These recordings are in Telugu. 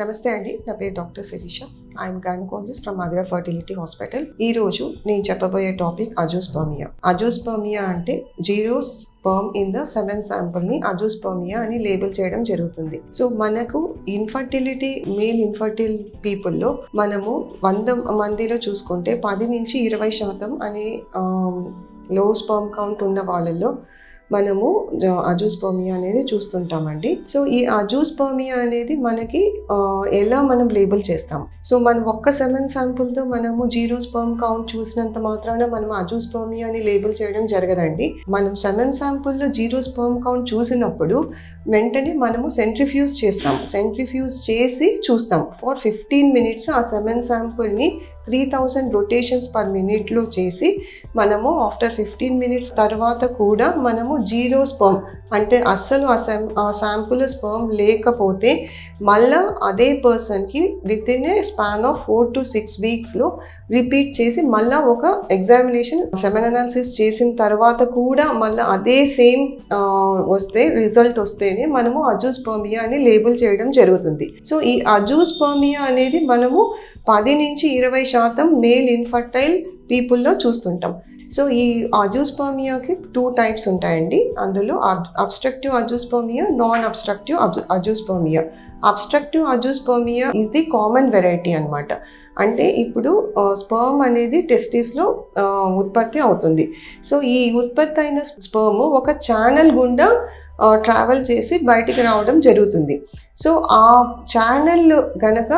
నమస్తే అండి. నా పేరు doctor Shirisha. I'm gynaecologist from Mother Fertility Hospital. ఈ రోజు నేను చెప్పబోయే టాపిక్ అజోస్పర్మియా. అజోస్పర్మియా అంటే zero sperm in the semen sample ని అజోస్పర్మియా అని లేబుల్ చేయడం జరుగుతుంది. సో మనకు ఇన్ఫర్టిలిటీ మేల్ ఇన్ఫర్టిల్ పీపుల్లో మనము 100 మందిలో చూసుకుంటే 10 నుంచి 20% అనే లో స్పర్మ్ కౌంట్ ఉన్న వాళ్ళల్లో మనము అజోస్పర్మియా అనేది చూస్తుంటామండి. సో ఈ అజోస్పర్మియా అనేది మనకి ఎలా మనం లేబుల్ చేస్తాం? సో మనం ఒక్క సెమెన్ శాంపుల్తో మనము జీరో స్పర్మ్ కౌంట్ చూసినంత మాత్రాన మనం అజోస్పర్మియా అని లేబుల్ చేయడం జరగదండి. మనం సెమెన్ శాంపుల్లో జీరో స్పర్మ్ కౌంట్ చూసినప్పుడు వెంటనే మనము సెంట్రిఫ్యూజ్ చేస్తాం. సెంట్రిఫ్యూజ్ చేసి చూస్తాం. ఫర్ 15 minutes ఆ సెమెన్ శాంపుల్ని 3000 రొటేషన్స్ పర్ మినిట్లో చేసి మనము ఆఫ్టర్ 15 minutes తర్వాత కూడా మనము జీరో స్పర్మ్ అంటే అస్సలు ఆ శాంపుల్ స్పర్మ్ లేకపోతే మళ్ళా అదే పర్సన్కి within a span of 4 to 6 weeksలో రిపీట్ చేసి మళ్ళీ ఒక ఎగ్జామినేషన్ సెమెన్ అనాలిసిస్ చేసిన తర్వాత కూడా మళ్ళీ అదే సేమ్ రిజల్ట్ వస్తేనే మనము అజోస్పర్మియా అని లేబుల్ చేయడం జరుగుతుంది. సో ఈ అజోస్పర్మియా అనేది మనము 10 నుంచి 20% మేల్ ఇన్ఫర్టైల్ పీపుల్లో చూస్తుంటాం. సో ఈ అజోస్పర్మియాకి 2 types ఉంటాయండి. అందులో obstructive azoospermia, non obstructive azoospermia. Obstructive azoospermia ఇది ది కామన్ వెరైటీ అనమాట. అంటే ఇప్పుడు స్పర్మ్ అనేది టెస్టిస్లో ఉత్పత్తి అవుతుంది. సో ఈ ఉత్పత్తి అయిన స్పర్మ్ ఒక ఛానల్ గుండా ట్రావెల్ చేసి బయటికి రావడం జరుగుతుంది. సో ఆ ఛానల్ గనక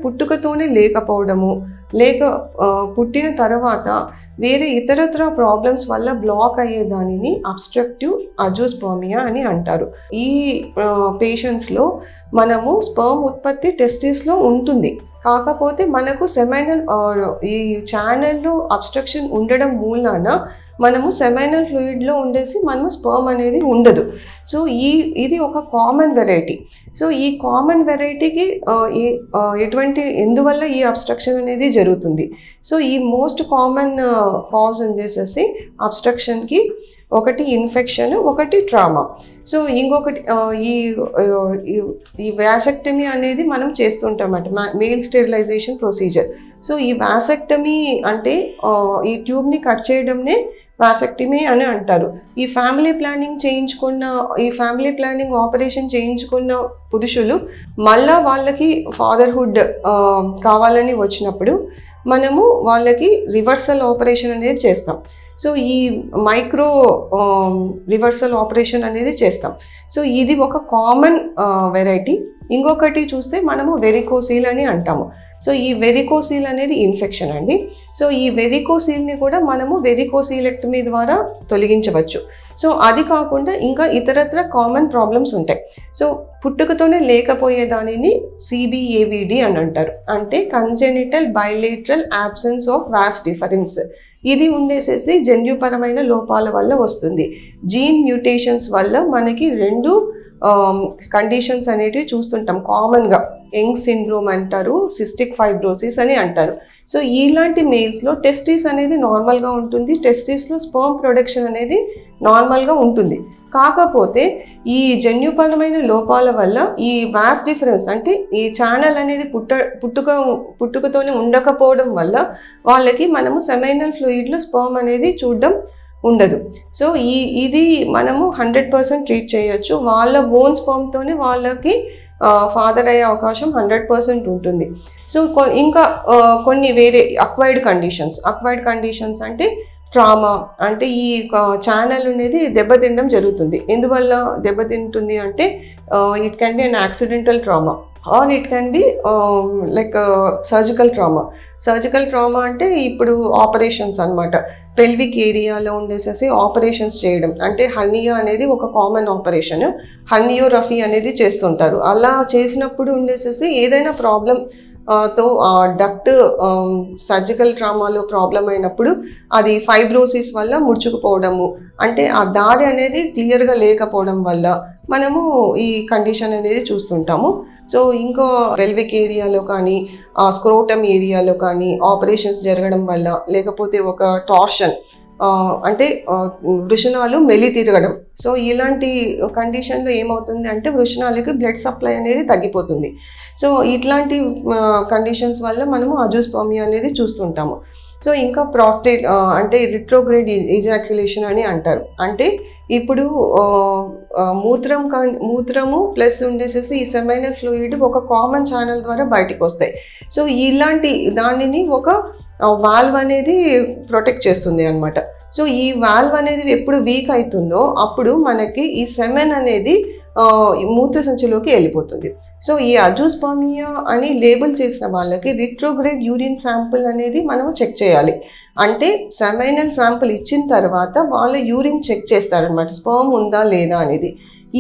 పుట్టుకతోనే లేకపోవడము, లేక పుట్టిన తర్వాత వేరే ఇతరత్ర ప్రాబ్లమ్స్ వల్ల బ్లాక్ అయ్యేదానిని అబ్స్ట్రక్టివ్ అజోస్పర్మియా అని అంటారు. ఈ పేషెంట్స్లో మనము స్పర్మ్ ఉత్పత్తి టెస్టిస్లో ఉంటుంది. కాకపోతే మనకు సెమైనల్ ఈ ఛానల్లో అబ్స్ట్రక్షన్ ఉండడం మూలాన మనము సెమైనల్ ఫ్లూయిడ్లో ఉండేసి మనము స్పర్మ్ అనేది ఉండదు. సో ఇది ఒక కామన్ వెరైటీ. సో ఈ కామన్ వెరైటీకి ఎందువల్ల ఈ అబ్స్ట్రక్షన్ అనేది జరుగుతుంది? సో ఈ మోస్ట్ కామన్ కాజ్ ఉండేసేసి అబ్స్ట్రక్షన్కి ఒకటి ఇన్ఫెక్షన్, ఒకటి ట్రామా. సో ఇంకొకటి ఈ వ్యాసెక్టమీ అనేది మనం చేస్తుంటామట, మేల్ స్టెరిలైజేషన్ ప్రొసీజర్. సో ఈ వ్యాసెక్టమీ అంటే ఈ ట్యూబ్ని కట్ చేయడంనే వ్యాసెక్టమీ అని అంటారు. ఈ ఫ్యామిలీ ప్లానింగ్ ఆపరేషన్ చేయించుకున్న పురుషులు మళ్ళా వాళ్ళకి ఫాదర్హుడ్ కావాలని వచ్చినప్పుడు మనము వాళ్ళకి రివర్సల్ ఆపరేషన్ అనేది చేస్తాం. సో ఈ మైక్రో రివర్సల్ ఆపరేషన్ అనేది చేస్తాం. సో ఇది ఒక కామన్ వెరైటీ. ఇంకొకటి చూస్తే మనము వెరికోసీల్ అని అంటాము. సో ఈ వెరికోసీల్ అనేది ఇన్ఫెక్షన్ అండి. సో ఈ వెరికోసీల్ని కూడా మనము వెరికోసీలెక్టమీ ద్వారా తొలగించవచ్చు. సో అది కాకుండా ఇంకా ఇతరత్ర కామన్ ప్రాబ్లమ్స్ ఉంటాయి. సో పుట్టుకతోనే లేకపోయే దానిని CBAVD అని అంటారు. అంటే congenital bilateral absence of vas deferens. ఇది ఉండేసేసి జన్యుపరమైన లోపాల వల్ల వస్తుంది. జీన్ మ్యూటేషన్స్ వల్ల మనకి 2 కండిషన్స్ అనేటివి చూస్తుంటాం కామన్గా. యంగ్ సిండ్రోమ్ అంటారు, సిస్టిక్ ఫైబ్రోసిస్ అని అంటారు. సో ఇలాంటి మేల్స్లో టెస్టిస్ అనేది నార్మల్గా ఉంటుంది. టెస్టిస్లో స్పర్మ్ ప్రొడక్షన్ అనేది నార్మల్గా ఉంటుంది. కాకపోతే ఈ జన్యుపరమైన లోపాల వల్ల ఈ వాస్ డిఫరెన్స్ అంటే ఈ ఛానల్ అనేది పుట్టుకతోనే ఉండకపోవడం వల్ల వాళ్ళకి మనము సెమైనల్ ఫ్లూయిడ్లో స్పర్మ్ అనేది చూడడం ఉండదు. సో ఇది మనము 100% ట్రీట్ చేయొచ్చు. వాళ్ళ ఓన్ స్పర్మ్తోనే వాళ్ళకి ఫాదర్ అయ్యే అవకాశం 100% ఉంటుంది. సో ఇంకా కొన్ని వేరే అక్వైర్డ్ కండిషన్స్ అంటే ట్రామా, అంటే ఈ ఛానల్ అనేది దెబ్బతినడం జరుగుతుంది. ఎందువల్ల దెబ్బతింటుంది అంటే it can be an accidental trauma or it can be like surgical trauma అంటే ఇప్పుడు ఆపరేషన్స్ అనమాట. పెల్విక్ ఏరియాలో ఉండేసేసి ఆపరేషన్స్ చేయడం, అంటే హర్నియా అనేది ఒక కామన్ ఆపరేషన్. హర్నియోరఫీ అనేది చేస్తుంటారు. అలా చేసినప్పుడు ఉండేసేసి ఏదైనా ప్రాబ్లం తో డక్ట్ సర్జికల్ ట్రామాలో ప్రాబ్లం అయినప్పుడు అది ఫైబ్రోసిస్ వల్ల ముడుచుకుపోవడము, అంటే ఆ దారి అనేది క్లియర్గా లేకపోవడం వల్ల మనము ఈ కండిషన్ అనేది చూస్తుంటాము. సో ఇంకో పెల్విక్ ఏరియాలో కానీ స్క్రోటమ్ ఏరియాలో కానీ ఆపరేషన్స్ జరగడం వల్ల, లేకపోతే ఒక టార్షన్ అంటే వృషణాలు మెలి తిరగడం. సో ఇలాంటి కండిషన్లో ఏమవుతుంది అంటే వృషణాలకి బ్లడ్ సప్లై అనేది తగ్గిపోతుంది. సో ఇట్లాంటి కండిషన్స్ వల్ల మనము అజూస్పర్మియా అనేది చూస్తుంటాము. సో ఇంకా ప్రాస్టేట్ అంటే రిట్రోగ్రేడ్ ఇజాక్యులేషన్ అని అంటారు. అంటే ఇప్పుడు మూత్రము ప్లస్ ఉండేసేసి ఈ సెమైనల్ ఫ్లూయిడ్ ఒక కామన్ ఛానల్ ద్వారా బయటకు వస్తాయి. సో ఇలాంటి దానిని ఒక వాల్వ్ అనేది ప్రొటెక్ట్ చేస్తుంది అనమాట. సో ఈ వాల్వ్ అనేది ఎప్పుడు వీక్ అవుతుందో అప్పుడు మనకి ఈ సెమెన్ అనేది మూత్ర సంచిలోకి వెళ్ళిపోతుంది. సో ఈ అజూస్పర్మియా అని లేబుల్ చేసిన వాళ్ళకి రిట్రోగ్రేడ్ యూరిన్ శాంపుల్ అనేది మనం చెక్ చేయాలి. అంటే సెమైనల్ శాంపుల్ ఇచ్చిన తర్వాత వాళ్ళ యూరిన్ చెక్ చేస్తారనమాట, స్పర్మ్ ఉందా లేదా అనేది.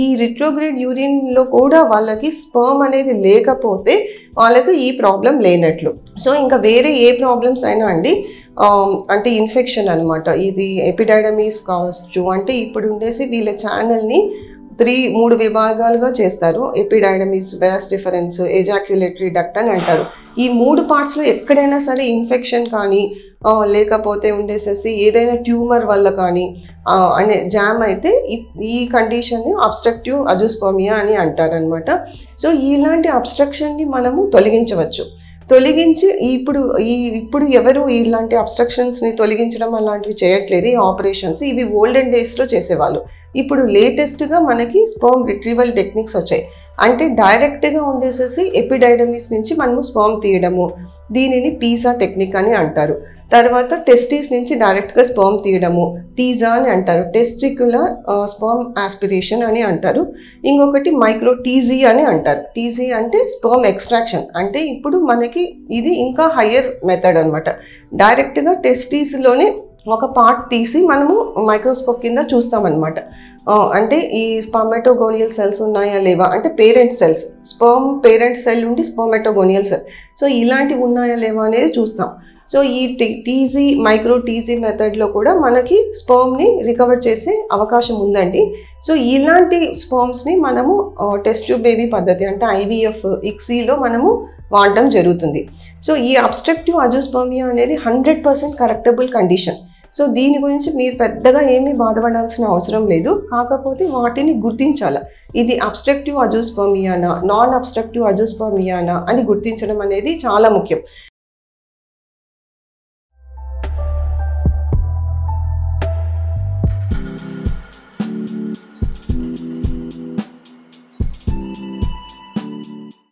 ఈ రిట్రోగ్రేడ్ యూరిన్లో కూడా వాళ్ళకి స్పర్మ్ అనేది లేకపోతే వాళ్ళకి ఈ ప్రాబ్లం లేనట్లు. సో ఇంకా వేరే ఏ ప్రాబ్లమ్స్ అయినా అండి, అంటే ఇన్ఫెక్షన్ అనమాట, ఇది ఎపిడైడమీస్ కావచ్చు. అంటే ఇప్పుడు ఉండేసి వీళ్ళ ఛానల్ని 3 విభాగాలుగా చేస్తారు. ఎపిడైడమీస్, వాస్ డిఫరెన్స్, ఎజాక్యులేటరీ డక్ట్ అని అంటారు. ఈ 3 పార్ట్స్లో ఎక్కడైనా సరే ఇన్ఫెక్షన్ కానీ లేకపోతే ఉండేసేసి ఏదైనా ట్యూమర్ వల్ల కానీ అనే జామ్ అయితే ఈ కండిషన్ని అబ్స్ట్రక్టివ్ అజూస్పర్మియా అని అంటారనమాట. సో ఇలాంటి అబ్స్ట్రక్షన్ని మనము తొలగించి ఇప్పుడు ఎవరు ఇలాంటి అబ్స్ట్రక్షన్స్ని తొలగించడం అలాంటివి చేయట్లేదు. ఈ ఆపరేషన్స్ ఇవి ఓల్డెన్ డేస్లో చేసేవాళ్ళు. ఇప్పుడు లేటెస్ట్గా మనకి స్పర్మ్ రిట్రీవల్ టెక్నిక్స్ వచ్చాయి. అంటే డైరెక్ట్గా ఉండేసేసి ఎపిడైడమిస్ నుంచి మనము స్పర్మ్ తీయడము, దీనిని పీసా టెక్నిక్ అని అంటారు. తర్వాత టెస్టిస్ నుంచి డైరెక్ట్గా స్పర్మ్ తీయడము, టీజా అని అంటారు. టెస్టిక్యులర్ స్పర్మ్ ఆస్పిరేషన్ అని అంటారు. ఇంకొకటి మైక్రో టీజీ అని అంటారు. టీజీ అంటే స్పర్మ్ ఎక్స్ట్రాక్షన్. అంటే ఇప్పుడు మనకి ఇది ఇంకా హయ్యర్ మెథడ్ అనమాట. డైరెక్ట్గా టెస్టిస్లోనే ఒక పార్ట్ తీసి మనము మైక్రోస్కోప్ కింద చూస్తామన్నమాట. అంటే ఈ స్పర్మటోగోనియల్ సెల్స్ ఉన్నాయా లేవా, అంటే parent cells, sperm parent cell ఉండి స్పర్మటోగోనియల్ సెల్, సో ఇలాంటివి ఉన్నాయా లేవా అనేది చూస్తాం. సో ఈ టీజీ మైక్రో టీజీ మెథడ్లో కూడా మనకి స్పర్మ్ని రికవర్ చేసే అవకాశం ఉందండి. సో ఇలాంటి స్పర్మ్స్ని మనము టెస్ట్ ట్యూబ్ బేబీ పద్ధతి అంటే IVF ఇక్సీలో మనము వాడడం జరుగుతుంది. సో ఈ అబ్స్ట్రక్టివ్ అజూస్పర్మియా అనేది 100% కరెక్టబుల్ కండిషన్. సో దీని గురించి మీరు పెద్దగా ఏమీ బాధపడాల్సిన అవసరం లేదు. కాకపోతే వాటిని గుర్తించాలి. ఇది అబ్స్ట్రక్టివ్ అజూస్పర్మియానా, నాన్ అబ్స్ట్రక్టివ్ అజూస్పర్మియానా అని గుర్తించడం అనేది చాలా ముఖ్యం.